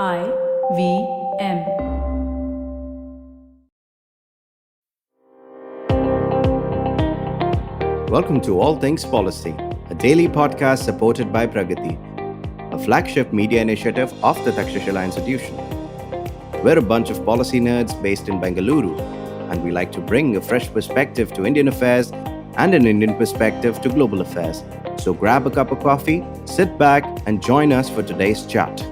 IVM. Welcome to All Things Policy, a daily podcast supported by Pragati, a flagship media initiative of the Takshashila Institution. We're a bunch of policy nerds based in Bengaluru, and we like to bring a fresh perspective to Indian affairs and an Indian perspective to global affairs. So grab a cup of coffee, sit back, and join us for today's chat.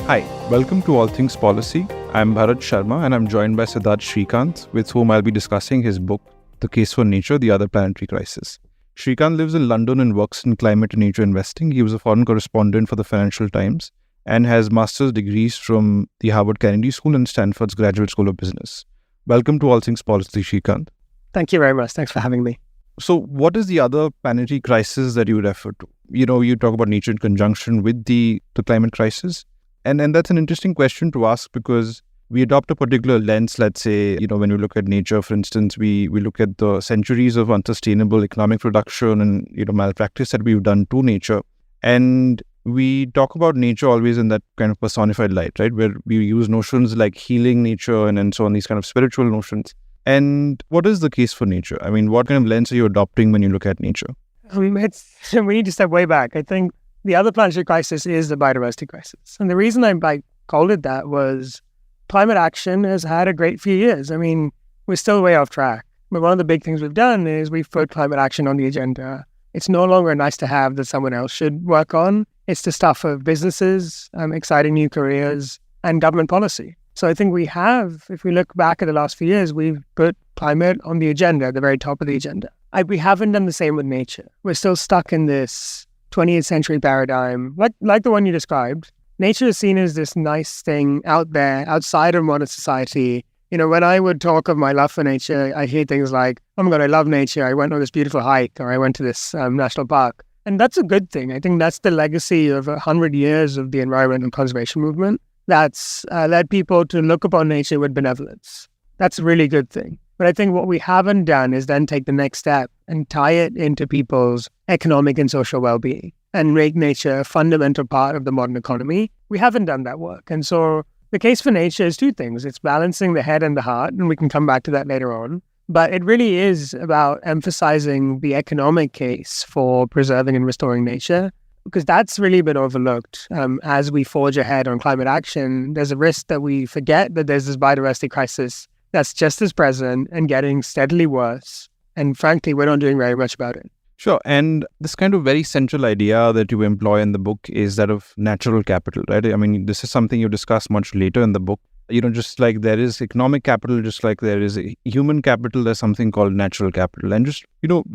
Hi, welcome to All Things Policy. I'm Bharat Sharma and I'm joined by Siddharth Sreekanth, with whom I'll be discussing his book, The Case for Nature, The Other Planetary Crisis. Sreekanth lives in London and works in climate and nature investing. He was a foreign correspondent for the Financial Times and has master's degrees from the Harvard Kennedy School and Stanford's Graduate School of Business. Welcome to All Things Policy, Sreekanth. Thank you very much. Thanks for having me. So what is the other planetary crisis that you refer to? You talk about nature in conjunction with the climate crisis. And that's an interesting question to ask because we adopt a particular lens. Let's say, when we look at nature, for instance, we look at the centuries of unsustainable economic production and, malpractice that we've done to nature. And we talk about nature always in that kind of personified light, right? Where we use notions like healing nature and so on, these kind of spiritual notions. And what is the case for nature? I mean, what kind of lens are you adopting when you look at nature? We need to step way back. I think the other planetary crisis is the biodiversity crisis. And the reason I called it that was climate action has had a great few years. I mean, we're still way off track. But one of the big things we've done is we've put climate action on the agenda. It's no longer a nice to have that someone else should work on. It's the stuff of businesses, exciting new careers, and government policy. So I think we have, if we look back at the last few years, we've put climate on the agenda, at the very top of the agenda. We haven't done the same with nature. We're still stuck in this 20th century paradigm, like the one you described. Nature is seen as this nice thing out there, outside of modern society. When I would talk of my love for nature, I hear things like, oh my God, I love nature. I went on this beautiful hike, or I went to this national park. And that's a good thing. I think that's the legacy of 100 years of the environmental conservation movement that's led people to look upon nature with benevolence. That's a really good thing. But I think what we haven't done is then take the next step and tie it into people's economic and social well-being and make nature a fundamental part of the modern economy. We haven't done that work. And so the case for nature is two things. It's balancing the head and the heart, and we can come back to that later on. But it really is about emphasizing the economic case for preserving and restoring nature, because that's really been overlooked. As we forge ahead on climate action, there's a risk that we forget that there's this biodiversity crisis that's just as present and getting steadily worse. And frankly, we're not doing very much about it. Sure. And this kind of very central idea that you employ in the book is that of natural capital, right? I mean, this is something you discuss much later in the book. Just like there is economic capital, just like there is human capital, there's something called natural capital. And just,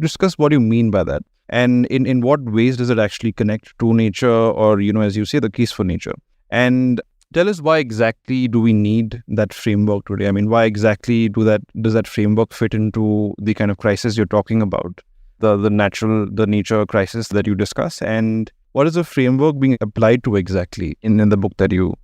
discuss what you mean by that. And in what ways does it actually connect to nature or, as you say, the case for nature? And tell us why exactly do we need that framework today? I mean, why exactly does that framework fit into the kind of crisis you're talking about, the nature crisis that you discuss? And what is the framework being applied to exactly in the book that you've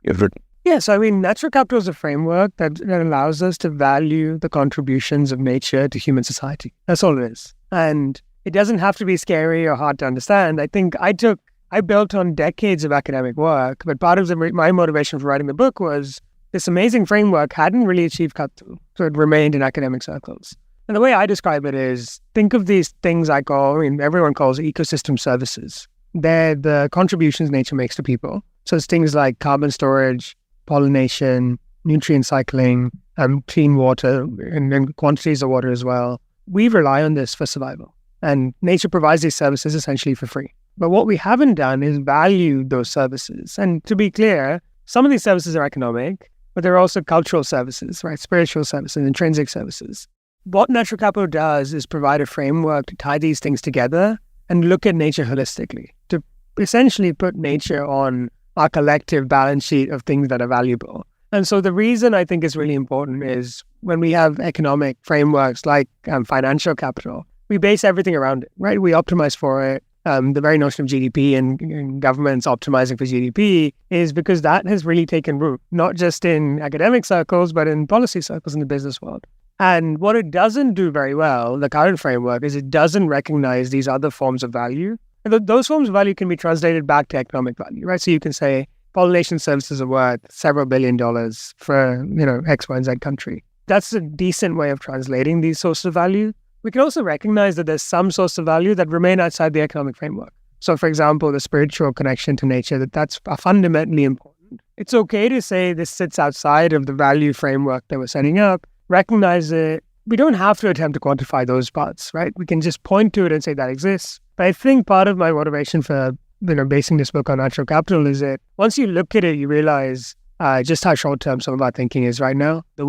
written? Yes, I mean, natural capital is a framework that allows us to value the contributions of nature to human society. That's all it is. And it doesn't have to be scary or hard to understand. I think I built on decades of academic work, but part of my motivation for writing the book was this amazing framework hadn't really achieved cut-through, so it remained in academic circles. And the way I describe it is, think of these things everyone calls ecosystem services. They're the contributions nature makes to people. So it's things like carbon storage, pollination, nutrient cycling, clean water, and quantities of water as well. We rely on this for survival. And nature provides these services essentially for free. But what we haven't done is value those services. And to be clear, some of these services are economic, but there are also cultural services, right? Spiritual services, intrinsic services. What natural capital does is provide a framework to tie these things together and look at nature holistically, to essentially put nature on our collective balance sheet of things that are valuable. And so the reason I think is really important is when we have economic frameworks like financial capital, we base everything around it, right? We optimize for it. The very notion of GDP and governments optimizing for GDP is because that has really taken root, not just in academic circles, but in policy circles in the business world. And what it doesn't do very well, the current framework, is it doesn't recognize these other forms of value. And those forms of value can be translated back to economic value, right? So you can say pollination services are worth several $billion for, X, Y, and Z country. That's a decent way of translating these sources of value. We can also recognize that there's some sources of value that remain outside the economic framework. So, for example, the spiritual connection to nature, that's fundamentally important. It's okay to say this sits outside of the value framework that we're setting up, recognize it. We don't have to attempt to quantify those parts, right? We can just point to it and say that exists. But I think part of my motivation for basing this book on natural capital is that once you look at it, you realize just how short-term some of our thinking is right now. The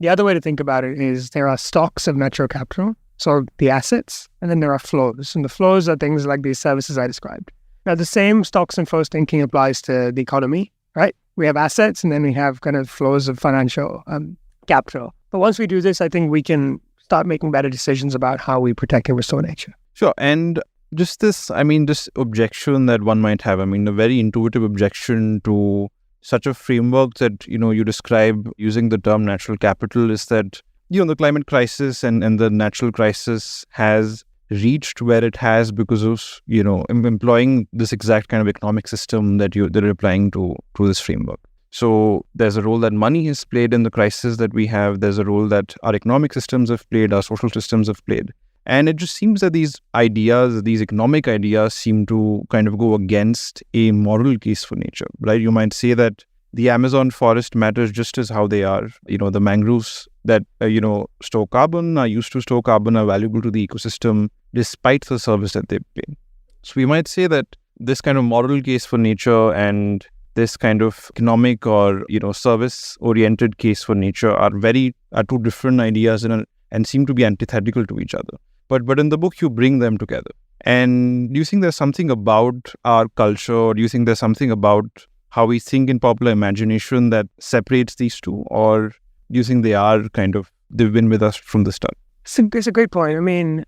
other way to think about it is there are stocks of natural capital, so the assets, and then there are flows. And the flows are things like these services I described. Now, the same stocks and flows thinking applies to the economy, right? We have assets and then we have kind of flows of financial capital. But once we do this, I think we can start making better decisions about how we protect and restore nature. Sure. And just this objection that one might have, a very intuitive objection to such a framework that, you describe using the term natural capital is that, the climate crisis and the natural crisis has reached where it has because of, employing this exact kind of economic system that they're applying to this framework. So there's a role that money has played in the crisis that we have. There's a role that our economic systems have played, our social systems have played. And it just seems that these economic ideas seem to kind of go against a moral case for nature, right? You might say that the Amazon forest matters just as how they are. The mangroves that, store carbon, are used to store carbon, are valuable to the ecosystem despite the service that they pay. So we might say that this kind of moral case for nature and this kind of economic or, service-oriented case for nature are two different ideas and seem to be antithetical to each other. But in the book, you bring them together. And do you think there's something about our culture, or do you think there's something about how we think in popular imagination that separates these two? Or do you think they've been with us from the start? It's a great point.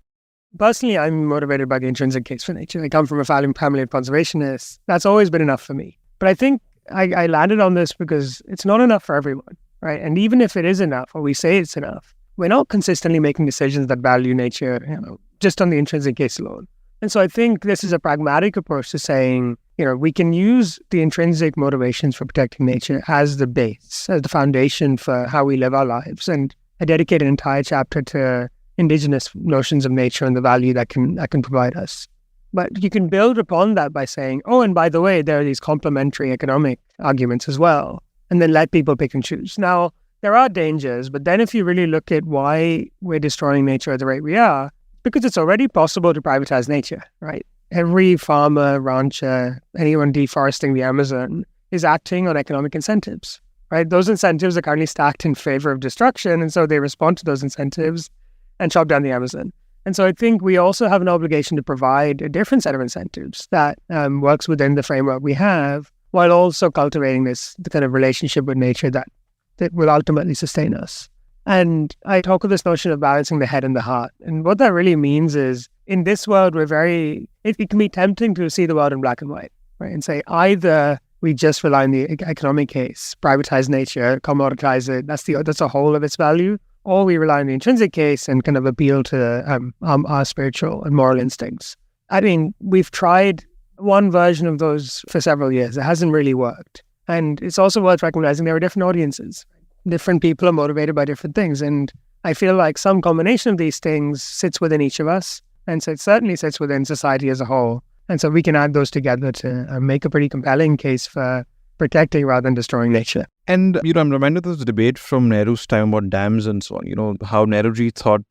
Personally, I'm motivated by the intrinsic case for nature. I come from a family of conservationists. That's always been enough for me. But I think I landed on this because it's not enough for everyone, right? And even if it is enough, or we say it's enough, we're not consistently making decisions that value nature, just on the intrinsic case alone. And so I think this is a pragmatic approach to saying, we can use the intrinsic motivations for protecting nature as the base, as the foundation for how we live our lives. And I dedicate an entire chapter to indigenous notions of nature and the value that can provide us. But you can build upon that by saying, oh, and by the way, there are these complementary economic arguments as well, and then let people pick and choose. Now, there are dangers, but then if you really look at why we're destroying nature at the rate we are, because it's already possible to privatize nature, right? Every farmer, rancher, anyone deforesting the Amazon is acting on economic incentives, right? Those incentives are currently stacked in favor of destruction, and so they respond to those incentives and chop down the Amazon. And so I think we also have an obligation to provide a different set of incentives that works within the framework we have, while also cultivating the kind of relationship with nature that will ultimately sustain us. And I talk of this notion of balancing the head and the heart. And what that really means is, in this world, it can be tempting to see the world in black and white, right? And say either we just rely on the economic case, privatize nature, commoditize it, that's the whole of its value, or we rely on the intrinsic case and kind of appeal to our spiritual and moral instincts. We've tried one version of those for several years. It hasn't really worked. And it's also worth recognizing there are different audiences. Different people are motivated by different things. And I feel like some combination of these things sits within each of us. And so it certainly sits within society as a whole. And so we can add those together to make a pretty compelling case for protecting rather than destroying nature. And, I'm reminded of this debate from Nehru's time about dams and so on, how Nehruji thought,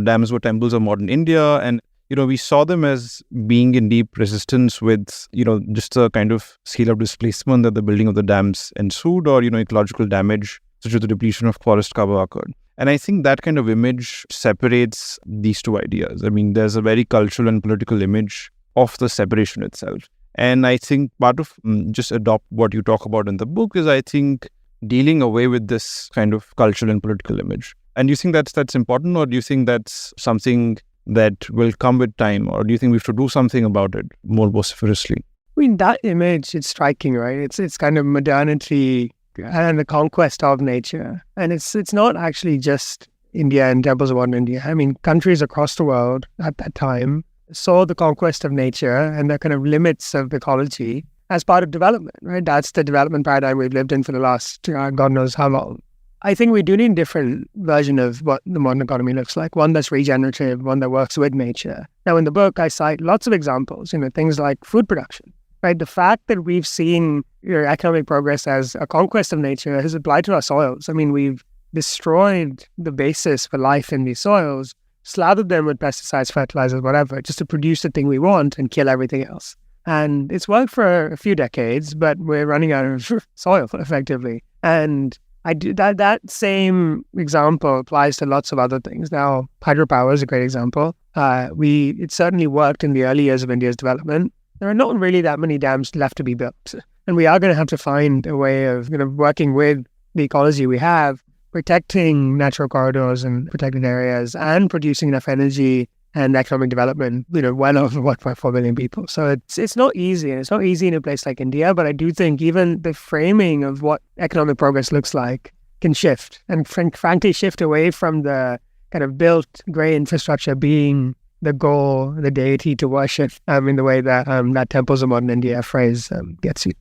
dams were temples of modern India. And, we saw them as being in deep resistance with, just the kind of scale of displacement that the building of the dams ensued, or, ecological damage, such as the depletion of forest cover occurred. And I think that kind of image separates these two ideas. There's a very cultural and political image of the separation itself. And I think part of just adopt what you talk about in the book is, I think, dealing away with this kind of cultural and political image. And do you think that's important, or do you think that's something that will come with time, or do you think we should do something about it more vociferously? That image, it's striking, right? It's kind of modernity and the conquest of nature. And it's not actually just India and temples of modern India. Countries across the world at that time saw the conquest of nature and the kind of limits of ecology as part of development, right? That's the development paradigm we've lived in for the last God knows how long. I think we do need a different version of what the modern economy looks like, one that's regenerative, one that works with nature. Now, in the book, I cite lots of examples, things like food production, right? The fact that we've seen economic progress as a conquest of nature has applied to our soils. I mean, we've destroyed the basis for life in these soils, slathered them with pesticides, fertilizers, whatever, just to produce the thing we want and kill everything else. And it's worked for a few decades, but we're running out of soil effectively. And I do that same example applies to lots of other things. Now, hydropower is a great example. It certainly worked in the early years of India's development. There are not really that many dams left to be built. And we are going to have to find a way of working with the ecology we have, protecting natural corridors and protected areas, and producing enough energy and economic development, well over 1.4 billion people. So it's not easy, and it's not easy in a place like India, but I do think even the framing of what economic progress looks like can shift, and frankly shift away from the kind of built grey infrastructure being the goal, the deity to worship, in the way that that Temples of Modern India phrase gets you.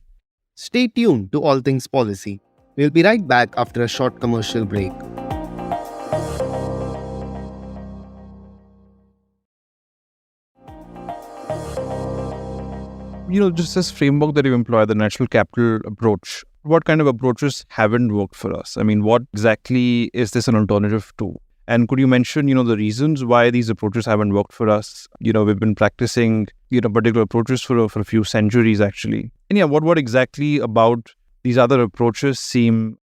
Stay tuned to All Things Policy. We'll be right back after a short commercial break. Just this framework that you employ, the natural capital approach, what kind of approaches haven't worked for us? I mean, what exactly is this an alternative to? And could you mention, the reasons why these approaches haven't worked for us? We've been practicing, particular approaches for a few centuries, actually. And what exactly about these other approaches seem,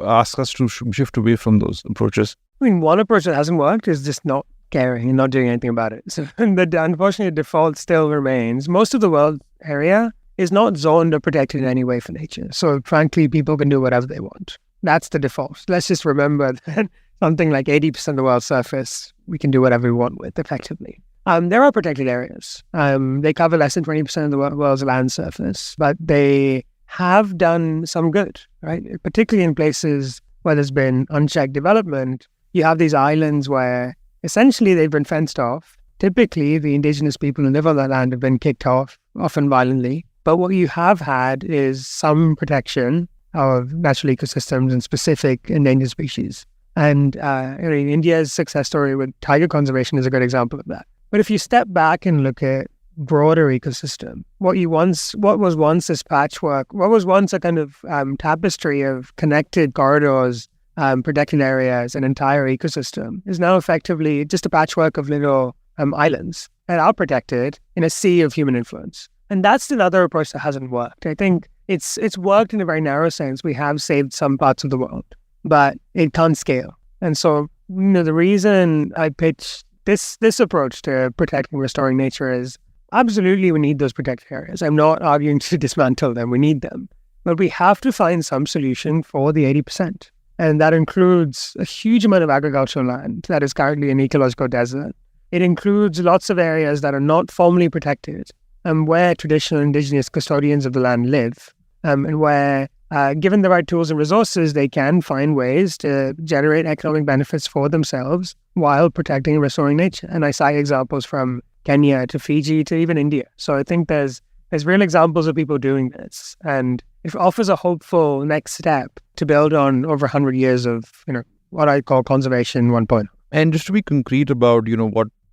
ask us to shift away from those approaches? I mean, one approach that hasn't worked is just not caring and not doing anything about it. So unfortunately, the default still remains. Most of the world area is not zoned or protected in any way for nature. So frankly, people can do whatever they want. That's the default. Let's just remember that something like 80% of the world's surface, we can do whatever we want with effectively. There are protected areas. They cover less than 20% of the world's land surface, but they have done some good, right? Particularly in places where there's been unchecked development. You have these islands where essentially they've been fenced off. Typically, the indigenous people who live on that land have been kicked off, often violently. But what you have had is some protection of natural ecosystems and specific endangered species. And India's success story with tiger conservation is a good example of that. But if you step back and look at broader ecosystem, what was once this patchwork, what was once a kind of tapestry of connected corridors, protected areas, an entire ecosystem, is now effectively just a patchwork of little islands that are protected in a sea of human influence. And that's another approach that hasn't worked. I think it's worked in a very narrow sense. We have saved some parts of the world, but it can't scale. And so, the reason I pitch this approach to protecting, restoring nature is absolutely we need those protected areas. I'm not arguing to dismantle them. We need them. But we have to find some solution for the 80%. And that includes a huge amount of agricultural land that is currently an ecological desert. It includes lots of areas that are not formally protected, and where traditional indigenous custodians of the land live, and where, given the right tools and resources, they can find ways to generate economic benefits for themselves while protecting and restoring nature. And I cite examples from Kenya to Fiji to even India. So I think there's real examples of people doing this, and it offers a hopeful next step to build on over 100 years of what I call conservation 1.0. And just to be concrete about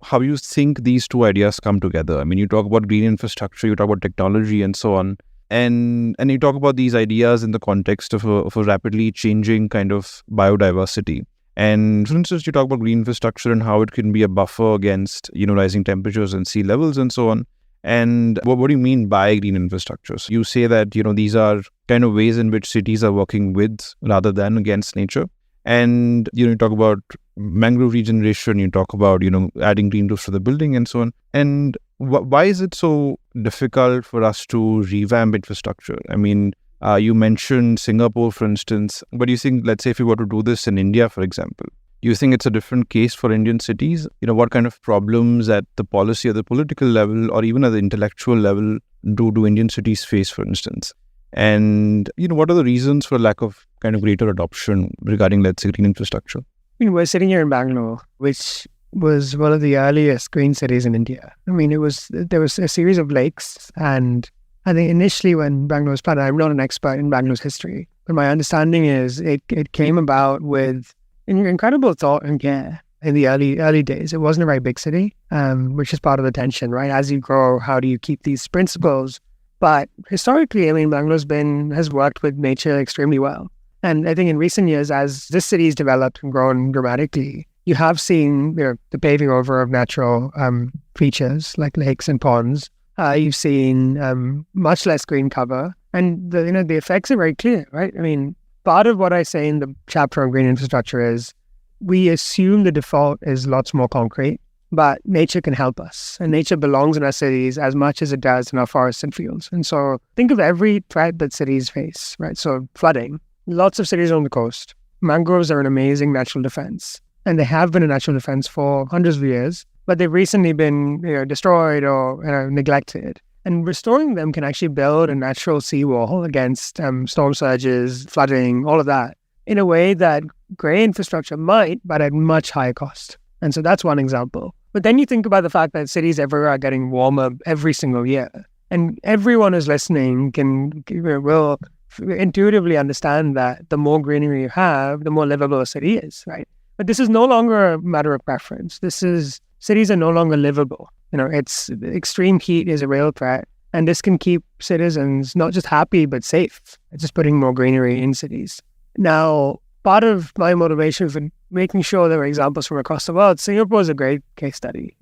how you think these two ideas come together. I mean, you talk about green infrastructure, you talk about technology, and so on, and you talk about these ideas in the context of a rapidly changing kind of biodiversity. And for instance, you talk about green infrastructure and how it can be a buffer against, rising temperatures and sea levels and so on. And what do you mean by green infrastructure? So you say that, these are kind of ways in which cities are working with rather than against nature. And, you talk about mangrove regeneration, you talk about, adding green roofs to the building and so on. And why is it so difficult for us to revamp infrastructure? I mean, you mentioned Singapore, for instance, but you think, let's say if we were to do this in India, for example, you think it's a different case for Indian cities? What kind of problems at the policy or the political level or even at the intellectual level do Indian cities face, for instance? And, what are the reasons for lack of kind of greater adoption regarding, let's say, green infrastructure? We're sitting here in Bangalore, which was one of the earliest green cities in India. I mean, there was a series of lakes, and I think initially when Bangalore was planted, I'm not an expert in Bangalore's history, but my understanding is it came about with incredible thought and care in the early days. It wasn't a very big city, which is part of the tension, right? As you grow, how do you keep these principles? But historically, I mean, has worked with nature extremely well. And I think in recent years, as this city has developed and grown dramatically, you have seen the paving over of natural features like lakes and ponds. You've seen much less green cover, and the effects are very clear, right? I mean, part of what I say in the chapter on green infrastructure is we assume the default is lots more concrete, but nature can help us, and nature belongs in our cities as much as it does in our forests and fields. And so think of every threat that cities face, right? So flooding, lots of cities on the coast. Mangroves are an amazing natural defense, and they have been a natural defense for hundreds of years, but they've recently been destroyed or neglected. And restoring them can actually build a natural seawall against storm surges, flooding, all of that, in a way that grey infrastructure might, but at much higher cost. And so that's one example. But then you think about the fact that cities everywhere are getting warmer every single year. And everyone who's listening will intuitively understand that the more greenery you have, the more livable a city is, right? But this is no longer a matter of preference. Cities are no longer livable. It's extreme heat is a real threat, and this can keep citizens not just happy but safe. It's just putting more greenery in cities. Now, part of my motivation for making sure there are examples from across the world, Singapore is a great case study.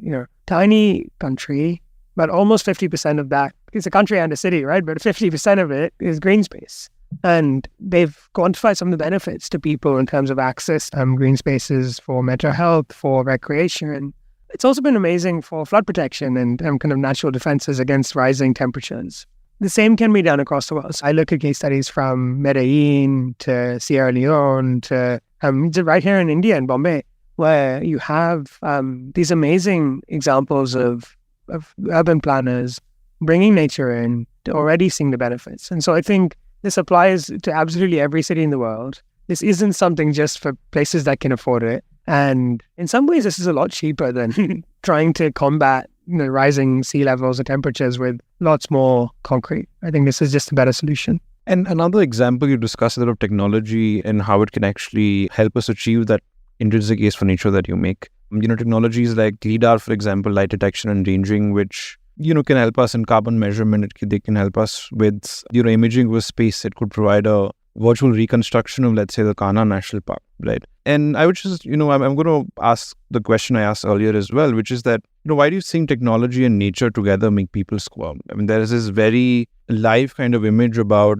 Tiny country, but almost 50% of that, it's a country and a city, right? But 50% of it is green space. And they've quantified some of the benefits to people in terms of access to green spaces for mental health, for recreation. It's also been amazing for flood protection and kind of natural defenses against rising temperatures. The same can be done across the world. So I look at case studies from Medellin to Sierra Leone to right here in India, in Bombay, where you have these amazing examples of urban planners bringing nature in, already seeing the benefits. And so I think this applies to absolutely every city in the world. This isn't something just for places that can afford it. And in some ways, this is a lot cheaper than trying to combat rising sea levels or temperatures with lots more concrete. I think this is just a better solution. And another example, you discussed a lot of technology and how it can actually help us achieve that intrinsic case for nature that you make. Technologies like LIDAR, for example, light detection and ranging, which can help us in carbon measurement. They can help us with imaging with space. It could provide a virtual reconstruction of, let's say, the Kanha National Park, right? And I would just, I'm going to ask the question I asked earlier as well, which is that, why do you think technology and nature together make people squirm? I mean, there is this very live kind of image about,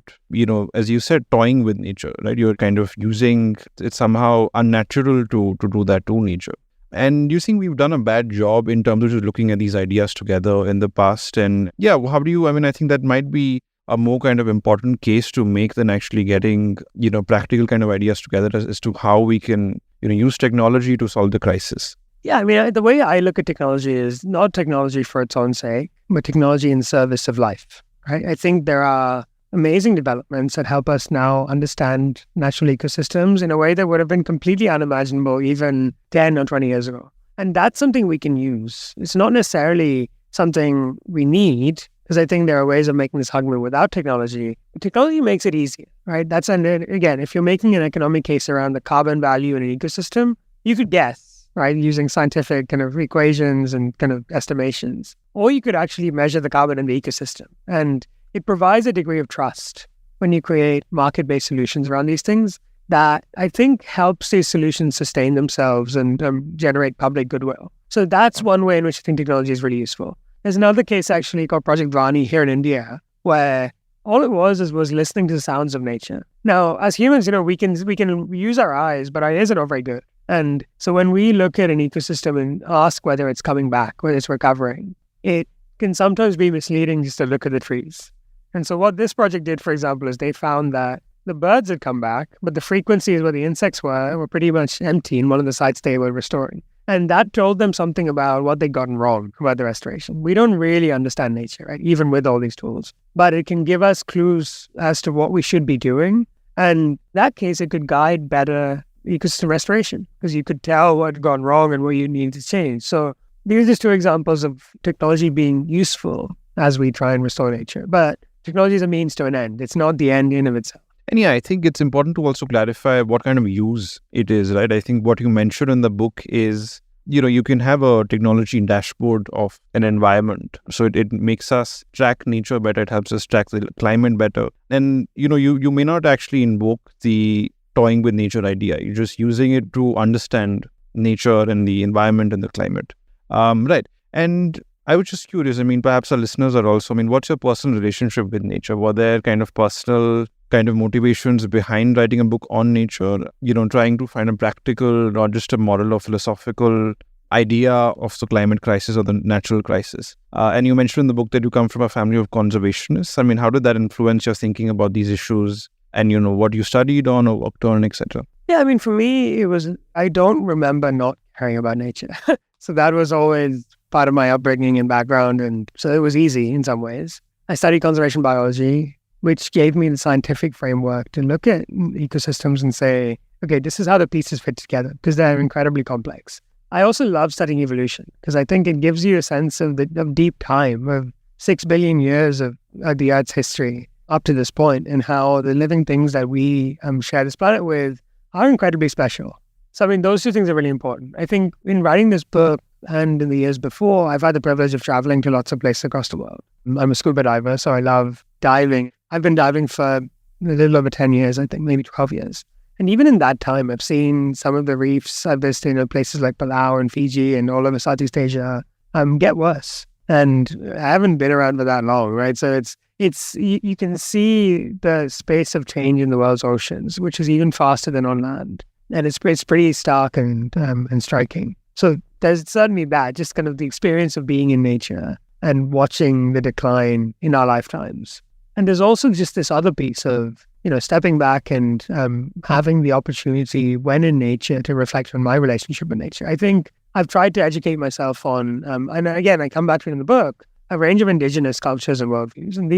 as you said, toying with nature, right? You're kind of using, it's somehow unnatural to do that to nature. And you think we've done a bad job in terms of just looking at these ideas together in the past? And how do you, I think that might be a more kind of important case to make than actually getting, practical kind of ideas together as to how we can, use technology to solve the crisis. Yeah, the way I look at technology is not technology for its own sake, but technology in service of life, right? I think there are amazing developments that help us now understand natural ecosystems in a way that would have been completely unimaginable even 10 or 20 years ago. And that's something we can use. It's not necessarily something we need, because I think there are ways of making this argument without technology. Technology makes it easier, right? And again, if you're making an economic case around the carbon value in an ecosystem, you could guess, right, using scientific kind of equations and kind of estimations. Or you could actually measure the carbon in the ecosystem. And it provides a degree of trust when you create market-based solutions around these things that I think helps these solutions sustain themselves and generate public goodwill. So that's one way in which I think technology is really useful. There's another case actually called Project Vani here in India, where all it was listening to the sounds of nature. Now, as humans, we can use our eyes, but our ears are not very good. And so when we look at an ecosystem and ask whether it's coming back, whether it's recovering, it can sometimes be misleading just to look at the trees. And so what this project did, for example, is they found that the birds had come back, but the frequencies where the insects were pretty much empty in one of the sites they were restoring. And that told them something about what they'd gotten wrong about the restoration. We don't really understand nature, right? Even with all these tools. But it can give us clues as to what we should be doing. And in that case, it could guide better ecosystem restoration, because you could tell what had gone wrong and what you needed to change. So these are just two examples of technology being useful as we try and restore nature. But technology is a means to an end. It's not the end in of itself. And yeah, I think it's important to also clarify what kind of use it is, right? I think what you mentioned in the book is, you can have a technology dashboard of an environment. So it makes us track nature better. It helps us track the climate better. And, you may not actually invoke the toying with nature idea. You're just using it to understand nature and the environment and the climate. Right. And I was just curious, perhaps our listeners are also, what's your personal relationship with nature? Were there kind of personal motivations behind writing a book on nature, trying to find a practical, not just a moral or philosophical idea of the climate crisis or the natural crisis? And you mentioned in the book that you come from a family of conservationists. How did that influence your thinking about these issues and, what you studied on or worked on, etc.? Yeah, for me, I don't remember not caring about nature. So that was always part of my upbringing and background. And so it was easy in some ways. I studied conservation biology, which gave me the scientific framework to look at ecosystems and say, okay, this is how the pieces fit together, because they're incredibly complex. I also love studying evolution because I think it gives you a sense of deep time, of 6 billion years of the Earth's history up to this point, and how the living things that we share this planet with are incredibly special. So, those two things are really important. I think in writing this book and in the years before, I've had the privilege of traveling to lots of places across the world. I'm a scuba diver, so I love diving. I've been diving for a little over 10 years, I think, maybe 12 years. And even in that time, I've seen some of the reefs I've visited, places like Palau and Fiji and all over Southeast Asia, get worse. And I haven't been around for that long, right? So you can see the space of change in the world's oceans, which is even faster than on land. And it's pretty stark and striking. So there's certainly that, just kind of the experience of being in nature and watching the decline in our lifetimes. And there's also just this other piece of, stepping back and having the opportunity when in nature to reflect on my relationship with nature. I think I've tried to educate myself on, and again, I come back to it in the book, a range of indigenous cultures and worldviews. And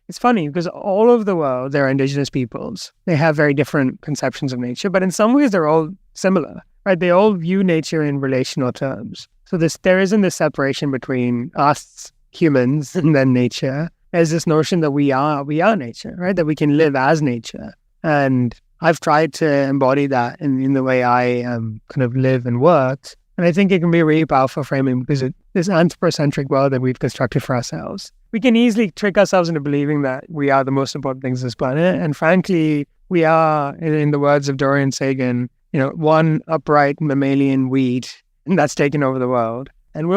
it's funny because all over the world, there are indigenous peoples. They have very different conceptions of nature, but in some ways, they're all similar, right? They all view nature in relational terms. So there isn't this separation between us humans and then nature. There's this notion that we are nature, right? That we can live as nature. And I've tried to embody that in the way I kind of live and work. And I think it can be a really powerful framing because this anthropocentric world that we've constructed for ourselves, we can easily trick ourselves into believing that we are the most important things on this planet. And frankly, we are, in the words of Dorian Sagan, one upright mammalian weed, and that's taken over the world. And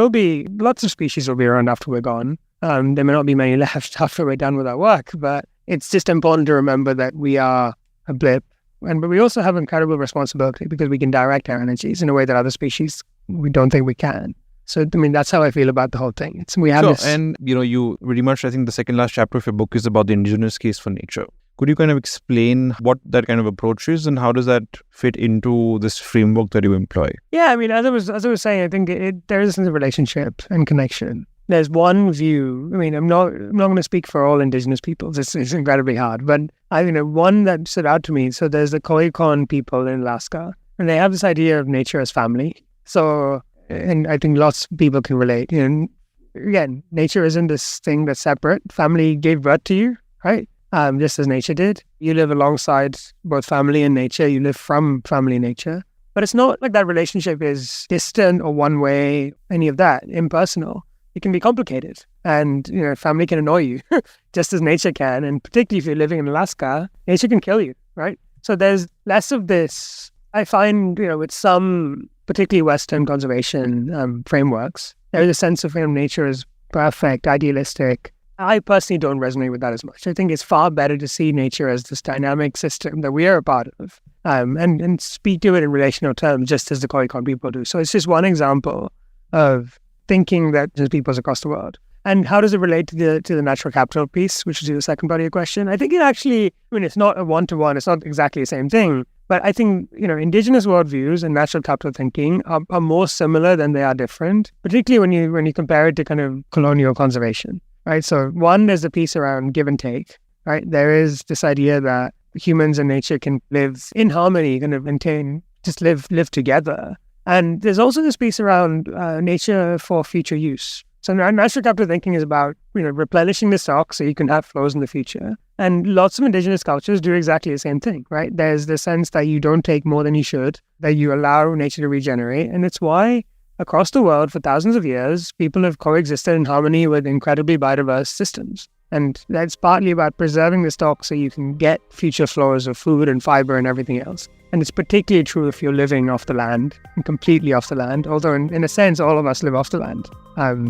lots of species will be around after we're gone. There may not be many left after we're done with our work, but it's just important to remember that we are a blip. But we also have incredible responsibility because we can direct our energies in a way that other species, we don't think we can. So, that's how I feel about the whole thing. And, you very much, I think the second last chapter of your book is about the indigenous case for nature. Could you kind of explain what that kind of approach is and how does that fit into this framework that you employ? Yeah, as I was saying, I think there is a relationship and connection. There's one view. I'm not going to speak for all indigenous peoples. It's incredibly hard. But one that stood out to me. So there's the Koyukon people in Alaska, and they have this idea of nature as family. So, and I think lots of people can relate. Again, nature isn't this thing that's separate. Family gave birth to you, right? Just as nature did. You live alongside both family and nature. You live from family and nature. But it's not like that relationship is distant or one way, any of that, impersonal. It can be complicated, and family can annoy you just as nature can. And particularly if you're living in Alaska, nature can kill you, right? So there's less of this. I find with some particularly Western conservation frameworks, there's a sense of nature as perfect, idealistic. I personally don't resonate with that as much. I think it's far better to see nature as this dynamic system that we are a part of, and speak to it in relational terms, just as the Koyukon people do. So it's just one example of thinking that there's peoples across the world. And how does it relate to the natural capital piece, which is the second part of your question? I think it actually, it's not a one-to-one, it's not exactly the same thing, but I think, indigenous worldviews and natural capital thinking are more similar than they are different, particularly when you compare it to kind of colonial conservation, right? So one, there's a piece around give and take, right? There is this idea that humans and nature can live in harmony, kind of maintain just live together. And there's also this piece around nature for future use. So natural capital thinking is about, replenishing the stock so you can have flows in the future. And lots of indigenous cultures do exactly the same thing, right? There's the sense that you don't take more than you should, that you allow nature to regenerate. And it's why across the world for thousands of years, people have coexisted in harmony with incredibly biodiverse systems. And that's partly about preserving the stock so you can get future flows of food and fiber and everything else. And it's particularly true if you're living off the land and completely off the land, although in a sense, all of us live off the land.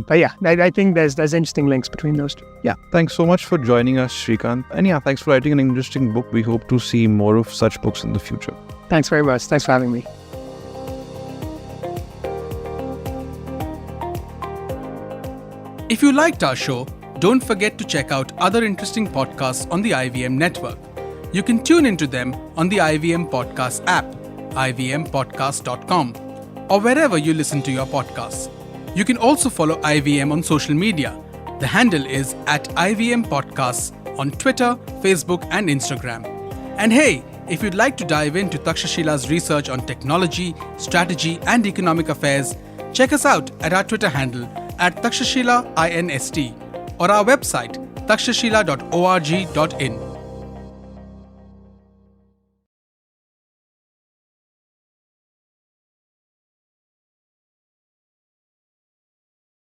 But yeah, I think there's interesting links between those two. Yeah, thanks so much for joining us, Sreekanth. And yeah, thanks for writing an interesting book. We hope to see more of such books in the future. Thanks very much. Thanks for having me. If you liked our show, don't forget to check out other interesting podcasts on the IVM network. You can tune into them on the IVM Podcast app, ivmpodcast.com, or wherever you listen to your podcasts. You can also follow IVM on social media. The handle is @IVM Podcasts on Twitter, Facebook, and Instagram. And hey, if you'd like to dive into Takshashila's research on technology, strategy, and economic affairs, check us out at our Twitter handle @TakshashilaINST or our website takshashila.org.in.